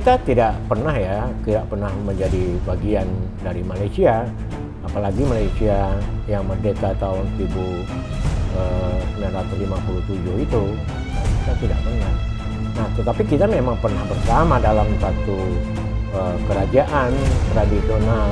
Kita tidak pernah menjadi bagian dari Malaysia, apalagi Malaysia yang merdeka tahun 1957 itu, kita tidak pernah. Nah, tetapi kita memang pernah bersama dalam satu kerajaan tradisional.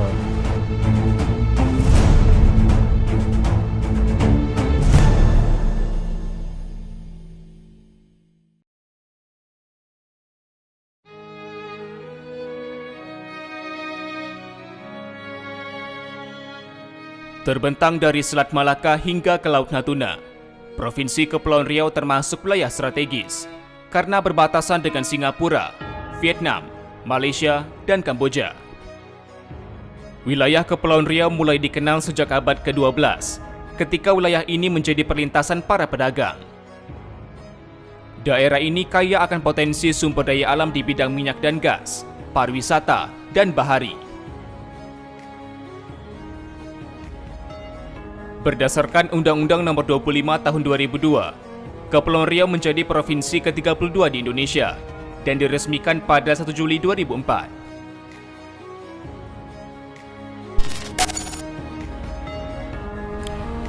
Terbentang dari Selat Malaka hingga ke Laut Natuna, Provinsi Kepulauan Riau termasuk wilayah strategis karena berbatasan dengan Singapura, Vietnam, Malaysia, dan Kamboja. Wilayah Kepulauan Riau mulai dikenal sejak abad ke-12 ketika wilayah ini menjadi perlintasan para pedagang. Daerah ini kaya akan potensi sumber daya alam di bidang minyak dan gas, pariwisata, dan bahari. Berdasarkan Undang-Undang Nomor 25 Tahun 2002, Kepulauan Riau menjadi provinsi ke-32 di Indonesia dan diresmikan pada 1 Juli 2004.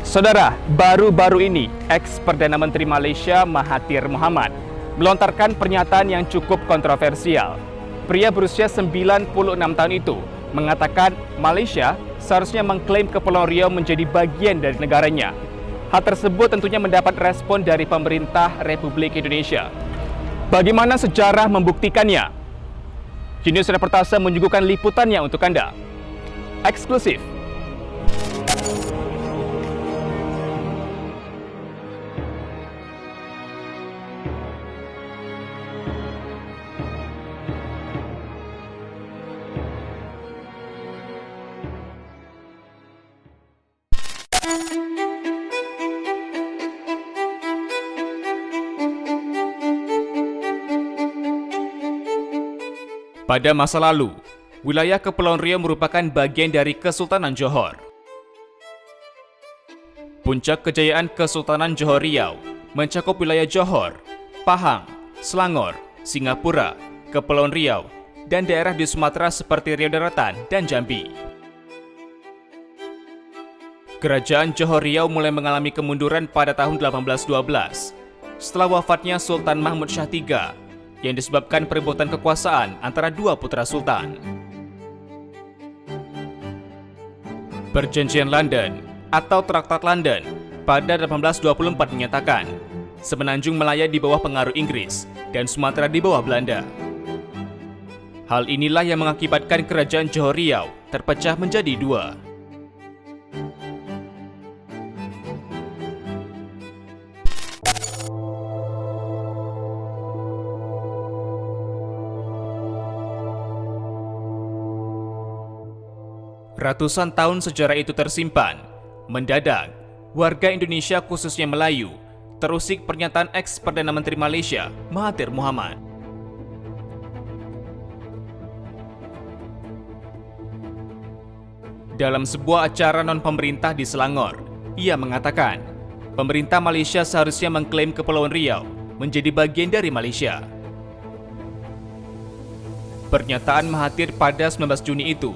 Saudara, baru-baru ini ex-Perdana Menteri Malaysia Mahathir Mohamad melontarkan pernyataan yang cukup kontroversial. Pria berusia 96 tahun itu mengatakan Malaysia seharusnya mengklaim Kepulauan Riau menjadi bagian dari negaranya. Hal tersebut tentunya mendapat respon dari pemerintah Republik Indonesia. Bagaimana sejarah membuktikannya? Jenius Reportase menyuguhkan liputannya untuk Anda. Eksklusif. Pada masa lalu, wilayah Kepulauan Riau merupakan bagian dari Kesultanan Johor. Puncak kejayaan Kesultanan Johor Riau mencakup wilayah Johor, Pahang, Selangor, Singapura, Kepulauan Riau, dan daerah di Sumatera seperti Riau Daratan dan Jambi. Kerajaan Johor Riau mulai mengalami kemunduran pada tahun 1812 setelah wafatnya Sultan Mahmud Shah III yang disebabkan perebutan kekuasaan antara dua putra sultan. Perjanjian London atau Traktat London pada 1824 menyatakan Semenanjung Malaya di bawah pengaruh Inggris dan Sumatera di bawah Belanda. Hal inilah yang mengakibatkan kerajaan Johor Riau terpecah menjadi dua. Ratusan tahun sejarah itu tersimpan. Mendadak, warga Indonesia khususnya Melayu terusik pernyataan ex-Perdana Menteri Malaysia Mahathir Mohamad. Dalam sebuah acara non-pemerintah di Selangor, ia mengatakan pemerintah Malaysia seharusnya mengklaim Kepulauan Riau menjadi bagian dari Malaysia. Pernyataan Mahathir pada 19 Juni itu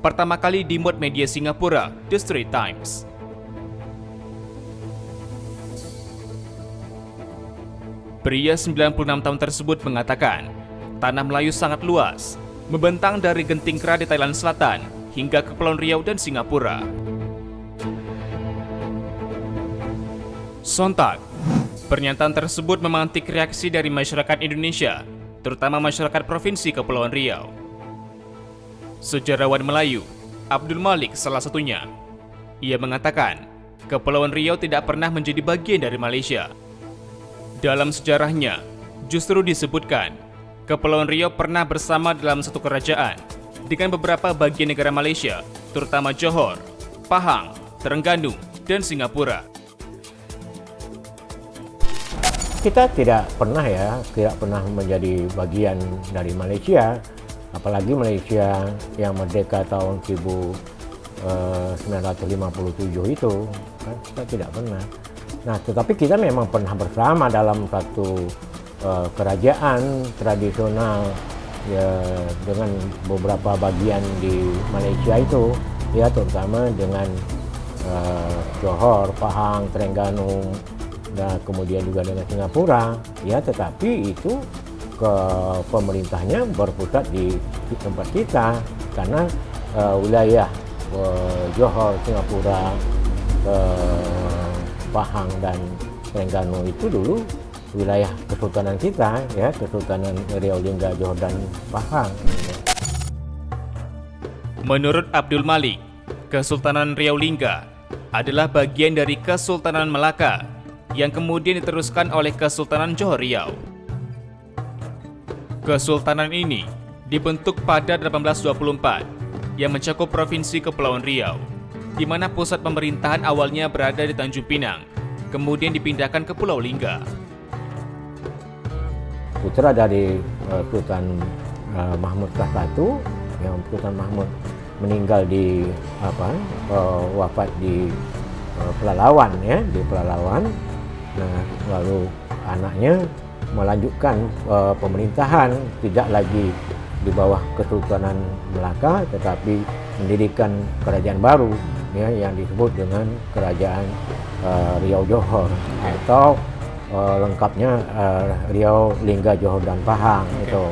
pertama kali dimuat media Singapura, The Straits Times. Pria 96 tahun tersebut mengatakan, tanah Melayu sangat luas, membentang dari Genting Kera di Thailand Selatan hingga Kepulauan Riau dan Singapura. Sontak, pernyataan tersebut memantik reaksi dari masyarakat Indonesia, terutama masyarakat Provinsi Kepulauan Riau. Sejarawan Melayu, Abdul Malik salah satunya. Ia mengatakan, Kepulauan Riau tidak pernah menjadi bagian dari Malaysia. Dalam sejarahnya, justru disebutkan, Kepulauan Riau pernah bersama dalam satu kerajaan dengan beberapa bagian negara Malaysia, terutama Johor, Pahang, Terengganu, dan Singapura. Kita tidak pernah menjadi bagian dari Malaysia, apalagi Malaysia yang merdeka tahun 1957 itu, kan, kita tidak pernah. Nah, tetapi kita memang pernah bersama dalam satu kerajaan tradisional ya dengan beberapa bagian di Malaysia itu, ya terutama dengan Johor, Pahang, Terengganu, dan kemudian juga dengan Singapura, ya tetapi itu ke pemerintahnya berpusat di tempat kita karena wilayah Johor, Singapura, Pahang dan Terengganu itu dulu wilayah kesultanan kita, ya Kesultanan Riau, Lingga, Johor dan Pahang. Menurut Abdul Malik, Kesultanan Riau Lingga adalah bagian dari Kesultanan Melaka yang kemudian diteruskan oleh Kesultanan Johor Riau. Kesultanan ini dibentuk pada 1824 yang mencakup Provinsi Kepulauan Riau, di mana pusat pemerintahan awalnya berada di Tanjung Pinang, kemudian dipindahkan ke Pulau Lingga. Putra dari Sultan Mahmud ke-1, yang Sultan Mahmud meninggal di wafat di Pelalawan, ya di Pelalawan. Nah, lalu anaknya melanjutkan pemerintahan, tidak lagi di bawah Kesultanan Melaka, tetapi mendirikan kerajaan baru, ya yang disebut dengan Kerajaan Riau Johor atau lengkapnya Riau, Lingga, Johor dan Pahang. Itu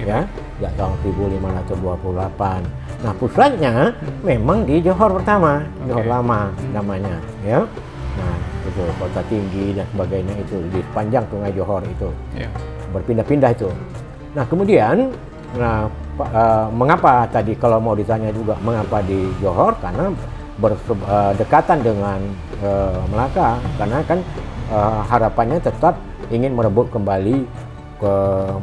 ya sejak tahun 1528. Nah, pusatnya memang di Johor pertama, Johor Lama namanya, ya. Nah, itu Kota Tinggi dan sebagainya itu di sepanjang Sungai Johor itu. Berpindah-pindah itu. Nah, kemudian mengapa tadi kalau mau ditanya juga mengapa di Johor, karena berdekatan dengan Melaka, karena kan harapannya tetap ingin merebut kembali ke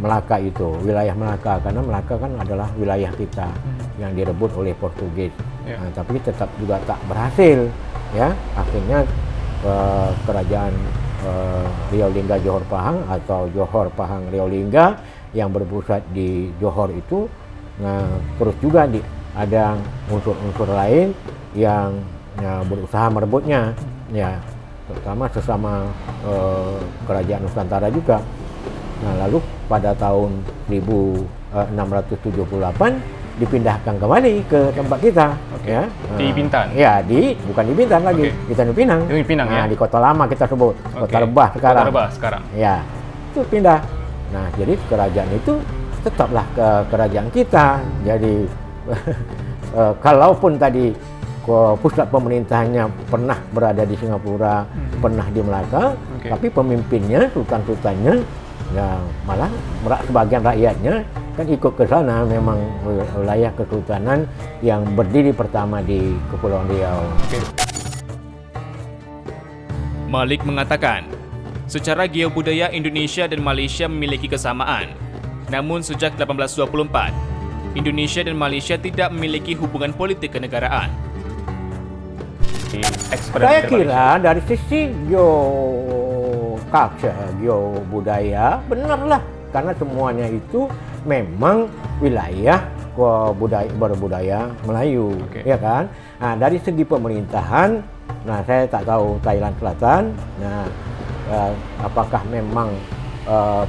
Melaka itu, wilayah Melaka, karena Melaka kan adalah wilayah kita yang direbut oleh Portugis. Nah, tapi tetap juga tak berhasil, ya. Akhirnya kerajaan Riau Lingga Johor Pahang atau Johor Pahang Riau Lingga yang berpusat di Johor itu, nah, terus juga ada unsur-unsur lain yang berusaha merebutnya, ya terutama sesama kerajaan Nusantara juga. Nah, lalu pada tahun 1678 dipindahkan kembali ke tempat kita, ya. Di Bintan. Ya, bukan di Bintan lagi, di Tanjung Pinang. Di Pinang, nah, ya. di Kota Lama kita sebut, Kota Lebah sekarang. Kota Lebah sekarang. Ya, itu pindah. Nah, jadi kerajaan itu tetaplah ke kerajaan kita. Jadi kalaupun tadi pusat pemerintahannya pernah berada di Singapura, pernah di Melaka, tapi pemimpinnya, sultan-sultannya, ya malah sebagian rakyatnya kan ikut ke sana. Memang wilayah kesultanan yang berdiri pertama di Kepulauan Riau. Malik mengatakan, secara geobudaya Indonesia dan Malaysia memiliki kesamaan. Namun sejak 1824, Indonesia dan Malaysia tidak memiliki hubungan politik kenegaraan. Saya kira dari sisi geobudaya benarlah, karena semuanya itu memang wilayah berbudaya Melayu, ya kan. Nah, dari segi pemerintahan, nah saya tak tahu Thailand Selatan, nah apakah memang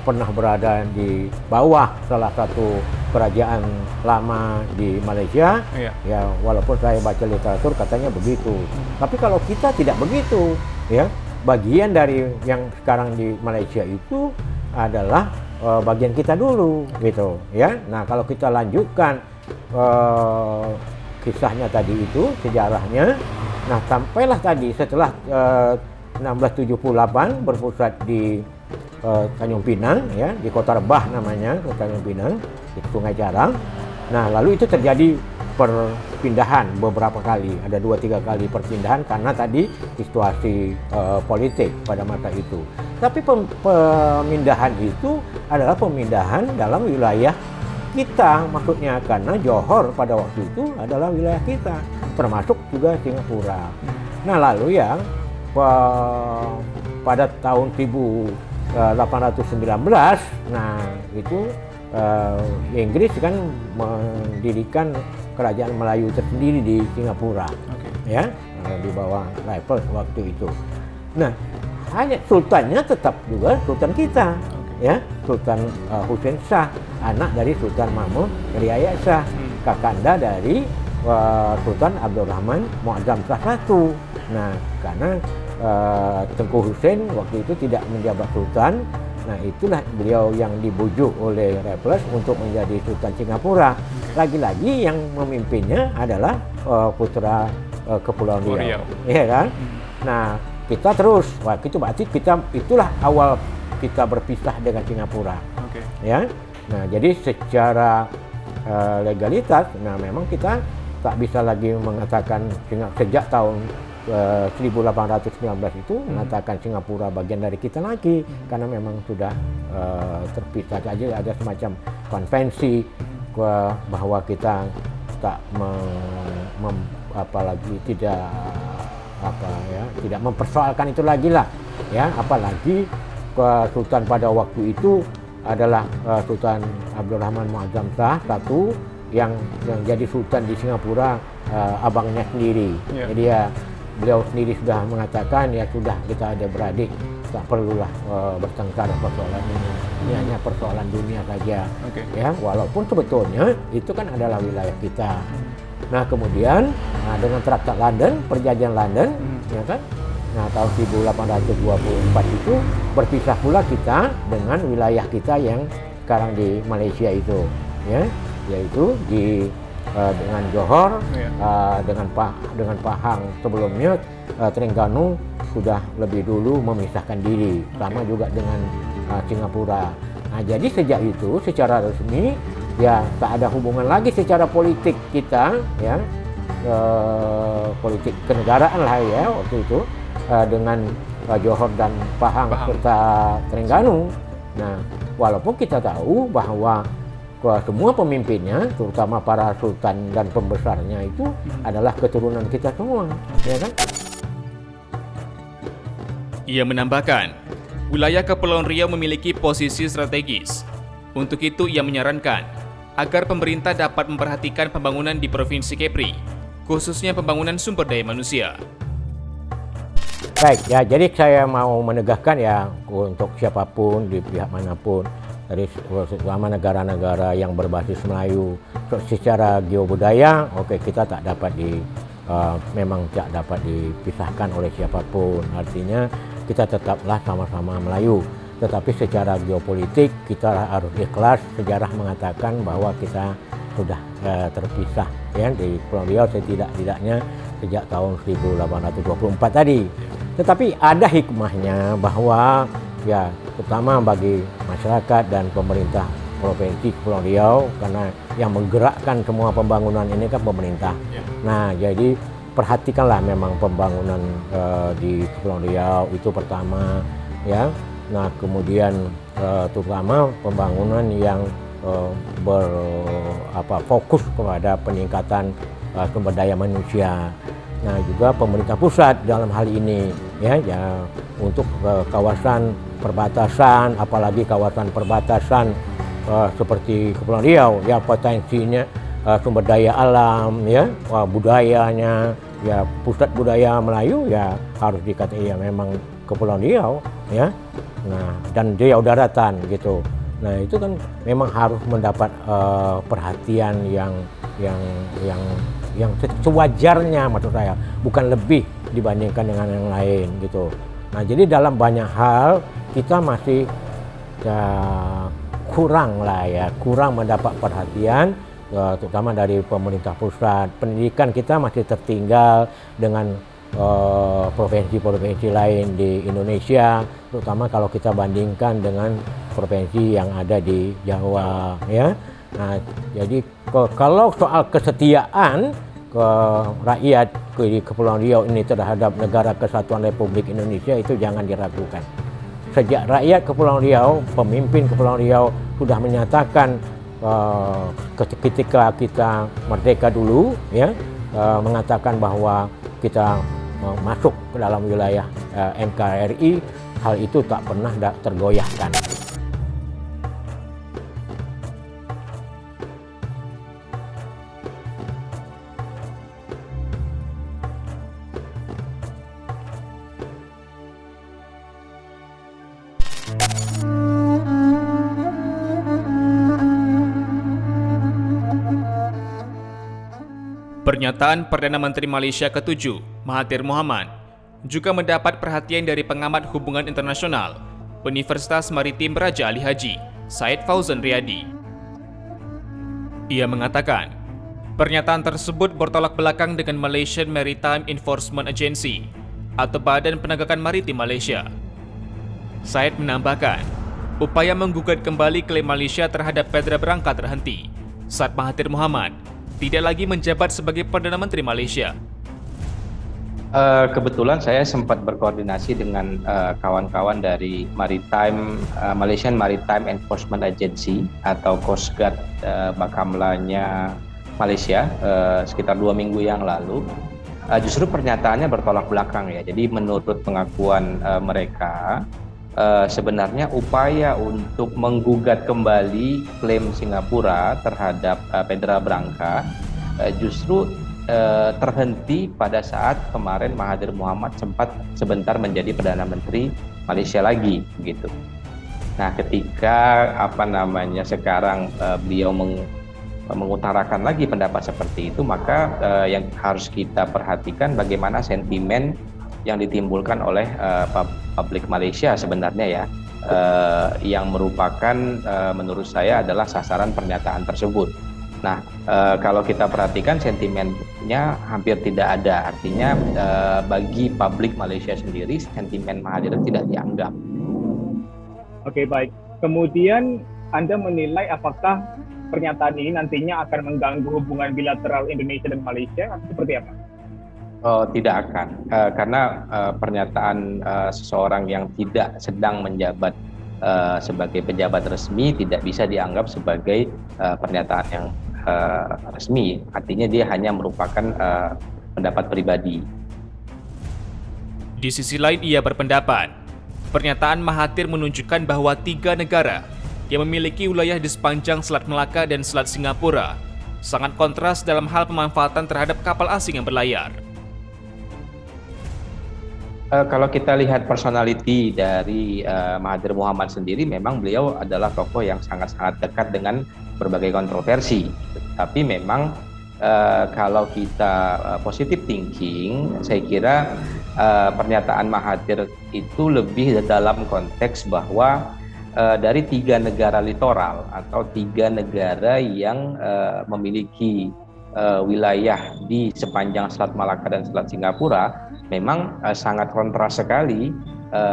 pernah berada di bawah salah satu kerajaan lama di Malaysia, ya walaupun saya baca literatur katanya begitu. Tapi kalau kita tidak begitu, ya bagian dari yang sekarang di Malaysia itu adalah bagian kita dulu, gitu, ya. Nah, kalau kita lanjutkan kisahnya tadi itu, sejarahnya, nah sampailah tadi setelah 1678 berpusat di Tanjung Pinang, ya di Kota Rebah namanya, Tanjung Pinang di Sungai Jarang. Nah, lalu itu terjadi perpindahan beberapa kali, ada 2-3 kali perpindahan karena tadi situasi politik pada masa itu. Tapi pemindahan itu adalah pemindahan dalam wilayah kita, maksudnya karena Johor pada waktu itu adalah wilayah kita, termasuk juga Singapura. Nah, lalu yang pada tahun 1819, nah itu Inggris kan mendirikan kerajaan Melayu tersendiri di Singapura, ya di bawah Raffles waktu itu. Nah, hanya sultannya tetap juga sultan kita, ya, Sultan Hussein Shah, anak dari Sultan Mahmud Riyad Shah, kakanda dari Sultan Abdurrahman Muazzam Shah I. Nah, karena Tengku Hussein waktu itu tidak menjabat sultan, nah itulah beliau yang dibujuk oleh Raffles untuk menjadi Sultan Singapura. Lagi-lagi yang memimpinnya adalah putra Kepulauan Riau, ya kan? Nah, kita terus, wah itu berarti itulah awal kita berpisah dengan Singapura, ya. Nah, jadi secara legalitas, nah memang kita tak bisa lagi mengatakan sejak tahun 1819 itu mengatakan Singapura bagian dari kita lagi, karena memang sudah terpisah saja, ada semacam konvensi bahwa kita tak apalagi tidak mempersoalkan itu lagi lah, ya, apalagi Sultan pada waktu itu adalah Sultan Abdurrahman Muazzam Shah I yang jadi sultan di Singapura, abangnya sendiri. Jadi beliau sendiri sudah mengatakan, ya sudah, kita ada beradik, tak perlulah bertengkar persoalan ini hanya persoalan dunia saja. Ya, walaupun sebetulnya itu kan adalah wilayah kita. Nah, kemudian dengan Traktat London, Perjanjian London, ya kan, nah tahun 1824 itu berpisah pula kita dengan wilayah kita yang sekarang di Malaysia itu, ya, yaitu dengan Johor, dengan Pahang. Sebelumnya Terengganu sudah lebih dulu memisahkan diri, sama juga dengan Singapura. Nah, jadi sejak itu secara resmi ya tak ada hubungan lagi secara politik kita, ya, politik kenegaraan lah ya waktu itu, dengan Johor dan Pahang serta Terengganu. Nah, walaupun kita tahu bahwa semua pemimpinnya, terutama para sultan dan pembesarnya itu adalah keturunan kita semua, ya kan? Ia menambahkan, wilayah Kepulauan Riau memiliki posisi strategis. Untuk itu, ia menyarankan agar pemerintah dapat memperhatikan pembangunan di Provinsi Kepri, khususnya pembangunan sumber daya manusia. Baik, ya, jadi saya mau menegaskan ya, untuk siapapun di pihak manapun, dari selama negara-negara yang berbasis Melayu, secara geobudaya, kita tak dapat memang tak dapat dipisahkan oleh siapapun. Artinya kita tetaplah sama-sama Melayu. Tetapi secara geopolitik kita harus ikhlas. Sejarah mengatakan bahwa kita sudah terpisah, ya, di Kepulauan Riau setidak-tidaknya sejak tahun 1824 tadi. Tetapi ada hikmahnya bahwa ya, terutama bagi masyarakat dan pemerintah Provinsi Kepulauan Riau, karena yang menggerakkan semua pembangunan ini kan pemerintah. Nah, jadi perhatikanlah memang pembangunan di Kepulauan Riau itu pertama, ya. Nah, kemudian terutama pembangunan yang fokus kepada peningkatan sumber daya manusia. Nah, juga pemerintah pusat dalam hal ini, ya untuk kawasan perbatasan, apalagi kawasan perbatasan seperti Kepulauan Riau, ya potensinya sumber daya alam, ya budayanya, ya pusat budaya Melayu ya harus dikatakan ya memang Kepulauan Riau, ya. Nah, dan Riau daratan gitu. Nah, itu kan memang harus mendapat perhatian yang sewajarnya, maksud saya, bukan lebih dibandingkan dengan yang lain gitu. Nah, jadi dalam banyak hal kita masih kurang mendapat perhatian, terutama dari pemerintah pusat. Pendidikan kita masih tertinggal dengan provinsi-provinsi lain di Indonesia, terutama kalau kita bandingkan dengan provinsi yang ada di Jawa, ya. Nah, jadi kalau soal kesetiaan ke rakyat di Kepulauan Riau ini terhadap Negara Kesatuan Republik Indonesia itu jangan diragukan. Sejak rakyat Kepulauan Riau, pemimpin Kepulauan Riau sudah menyatakan ketika kita merdeka dulu, ya, mengatakan bahwa kita masuk ke dalam wilayah NKRI, hal itu tak pernah tergoyahkan. Pernyataan Perdana Menteri Malaysia ke-7, Mahathir Mohamad, juga mendapat perhatian dari pengamat hubungan internasional Universitas Maritim Raja Ali Haji, Syed Fauzan Riyadi. Ia mengatakan, pernyataan tersebut bertolak belakang dengan Malaysian Maritime Enforcement Agency atau Badan Penegakan Maritim Malaysia. Syed menambahkan, upaya menggugat kembali klaim Malaysia terhadap Petra Branca terhenti saat Mahathir Mohamad tidak lagi menjabat sebagai Perdana Menteri Malaysia. Kebetulan saya sempat berkoordinasi dengan kawan-kawan dari Malaysian Maritime Enforcement Agency atau Coast Guard Bakamlanya Malaysia sekitar 2 minggu yang lalu. Justru pernyataannya bertolak belakang ya. Jadi menurut pengakuan mereka, sebenarnya upaya untuk menggugat kembali klaim Singapura terhadap Petra Branca justru terhenti pada saat kemarin Mahathir Mohamad sempat sebentar menjadi Perdana Menteri Malaysia lagi gitu. Nah, ketika sekarang beliau mengutarakan lagi pendapat seperti itu, maka yang harus kita perhatikan bagaimana sentimen yang ditimbulkan oleh publik Malaysia sebenarnya ya, yang merupakan menurut saya adalah sasaran pernyataan tersebut. Nah, kalau kita perhatikan sentimennya hampir tidak ada, artinya bagi publik Malaysia sendiri sentimen Mahathir tidak dianggap. Oke, baik. Kemudian Anda menilai apakah pernyataan ini nantinya akan mengganggu hubungan bilateral Indonesia dan Malaysia atau seperti apa? Oh, tidak akan, karena pernyataan seseorang yang tidak sedang menjabat sebagai pejabat resmi tidak bisa dianggap sebagai pernyataan yang resmi. Artinya dia hanya merupakan pendapat pribadi. Di sisi lain ia berpendapat, pernyataan Mahathir menunjukkan bahwa 3 negara yang memiliki wilayah di sepanjang Selat Melaka dan Selat Singapura sangat kontras dalam hal pemanfaatan terhadap kapal asing yang berlayar. Kalau kita lihat personality dari Mahathir Mohamad sendiri, memang beliau adalah tokoh yang sangat-sangat dekat dengan berbagai kontroversi. Tapi memang kalau kita positive thinking, saya kira pernyataan Mahathir itu lebih dalam konteks bahwa dari 3 negara litoral atau 3 negara yang memiliki wilayah di sepanjang Selat Malaka dan Selat Singapura memang sangat kontras sekali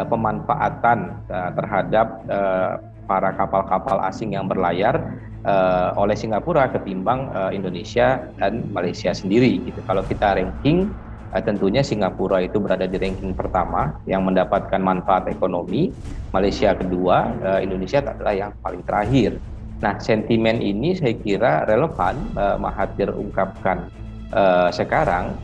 pemanfaatan terhadap para kapal-kapal asing yang berlayar oleh Singapura ketimbang Indonesia dan Malaysia sendiri gitu. Kalau kita ranking, tentunya Singapura itu berada di ranking pertama yang mendapatkan manfaat ekonomi, Malaysia kedua, Indonesia adalah yang paling terakhir. Nah, sentimen ini saya kira relevan Mahathir ungkapkan sekarang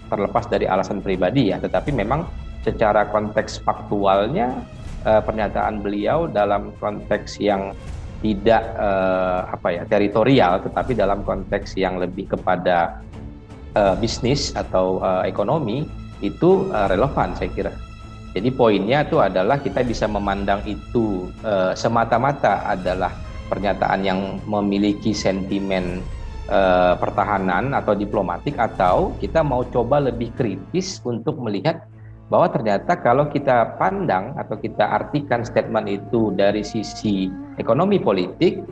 terlepas dari alasan pribadi ya, tetapi memang secara konteks faktualnya pernyataan beliau dalam konteks yang tidak teritorial, tetapi dalam konteks yang lebih kepada bisnis atau ekonomi itu relevan saya kira. Jadi poinnya itu adalah kita bisa memandang itu semata-mata adalah pernyataan yang memiliki sentimen pertahanan atau diplomatik, atau kita mau coba lebih kritis untuk melihat bahwa ternyata kalau kita pandang atau kita artikan statement itu dari sisi ekonomi politik,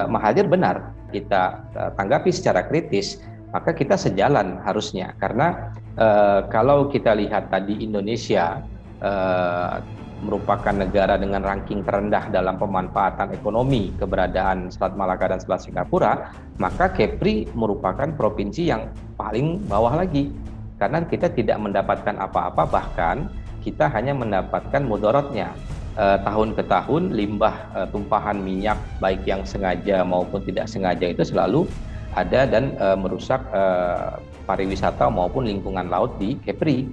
Mahathir benar, kita tanggapi secara kritis, maka kita sejalan harusnya. Karena kalau kita lihat tadi Indonesia merupakan negara dengan ranking terendah dalam pemanfaatan ekonomi keberadaan Selat Malaka dan Selat Singapura, maka Kepri merupakan provinsi yang paling bawah lagi. Karena kita tidak mendapatkan apa-apa, bahkan kita hanya mendapatkan mudaratnya. Tahun ke tahun limbah tumpahan minyak baik yang sengaja maupun tidak sengaja itu selalu ada dan merusak pariwisata maupun lingkungan laut di Kepri.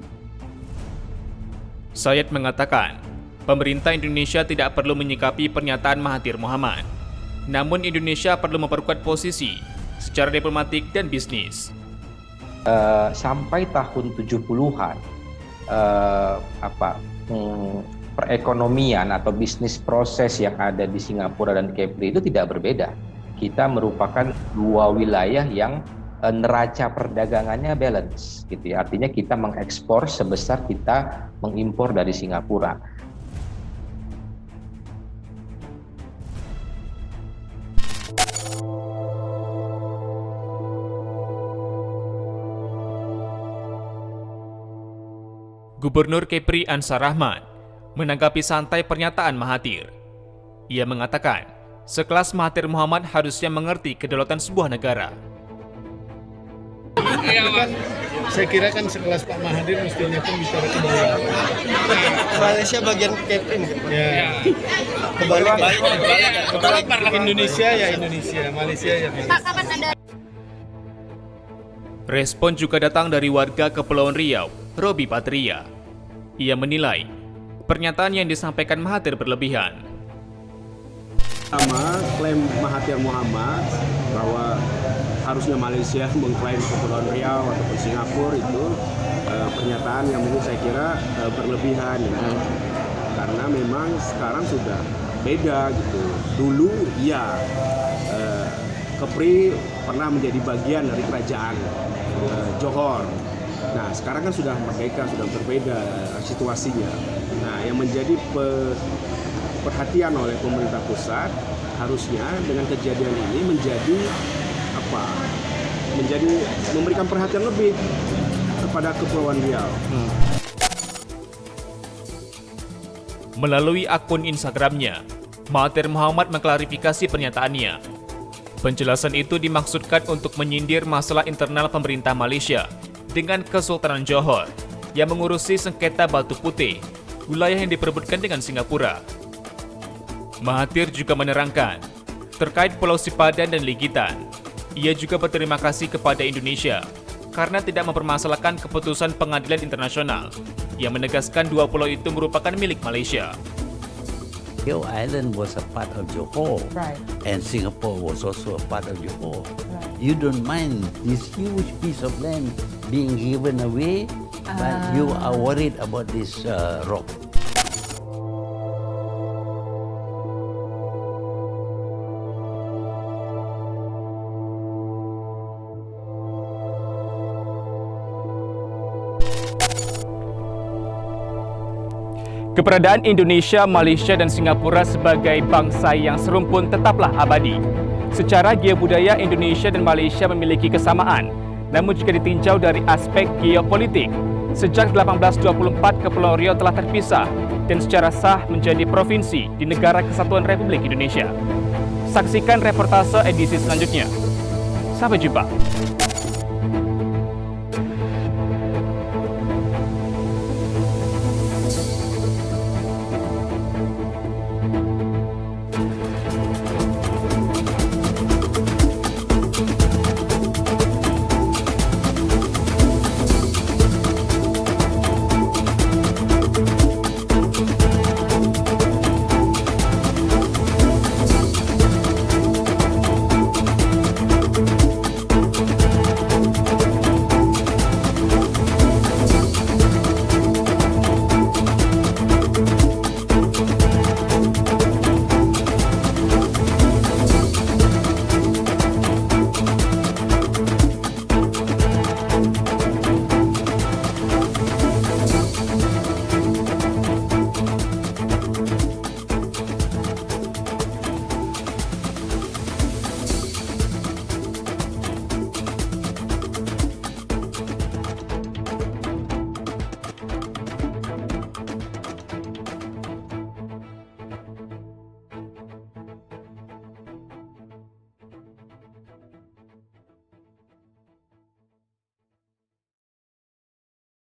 Syed mengatakan, pemerintah Indonesia tidak perlu menyikapi pernyataan Mahathir Mohamad. Namun Indonesia perlu memperkuat posisi secara diplomatik dan bisnis. Sampai tahun 70-an perekonomian atau bisnis proses yang ada di Singapura dan Kepri itu tidak berbeda. Kita merupakan 2 wilayah yang neraca perdagangannya balance gitu ya. Artinya kita mengekspor sebesar kita mengimpor dari Singapura. Gubernur Kepri Ansar Rahman menanggapi santai pernyataan Mahathir. Ia mengatakan, sekelas Mahathir Mohamad harusnya mengerti kedaulatan sebuah negara. Saya kira kan sekelas Pak Mahathir mestinya kan bicara kedaulatan. Malaysia bagian Kepri gitu. Ya. Kebalik. Indonesia ya Indonesia, Malaysia ya Malaysia. Respon juga datang dari warga Kepulauan Riau, Robi Patria. Ia menilai pernyataan yang disampaikan Mahathir berlebihan. Pertama, klaim Mahathir Mohamad bahwa harusnya Malaysia mengklaim Kepulauan Riau ataupun Singapura itu pernyataan yang menurut saya kira berlebihan ya. Karena memang sekarang sudah beda gitu. Dulu ya Kepri pernah menjadi bagian dari kerajaan Johor. Nah, sekarang kan sudah merdeka, sudah berbeda situasinya. Nah, yang menjadi perhatian oleh pemerintah pusat harusnya dengan kejadian ini menjadi memberikan perhatian lebih kepada Kepulauan Riau. Melalui akun Instagramnya, Mahathir Mohamad mengklarifikasi pernyataannya. Penjelasan itu dimaksudkan untuk menyindir masalah internal pemerintah Malaysia dengan Kesultanan Johor yang mengurusi sengketa Batu Putih, wilayah yang diperebutkan dengan Singapura. Mahathir juga menerangkan, terkait Pulau Sipadan dan Ligitan, ia juga berterima kasih kepada Indonesia karena tidak mempermasalahkan keputusan pengadilan internasional yang menegaskan dua pulau itu merupakan milik Malaysia. Riau Island was a part of Johor, Right. and Singapore was also a part of Johor. Right. You don't mind this huge piece of land being given away, but you are worried about this rock. Keberadaan Indonesia, Malaysia, dan Singapura sebagai bangsa yang serumpun tetaplah abadi. Secara geobudaya, Indonesia dan Malaysia memiliki kesamaan, namun jika ditinjau dari aspek geopolitik, sejak 1824 Kepulauan Riau telah terpisah dan secara sah menjadi provinsi di Negara Kesatuan Republik Indonesia. Saksikan reportase edisi selanjutnya. Sampai jumpa.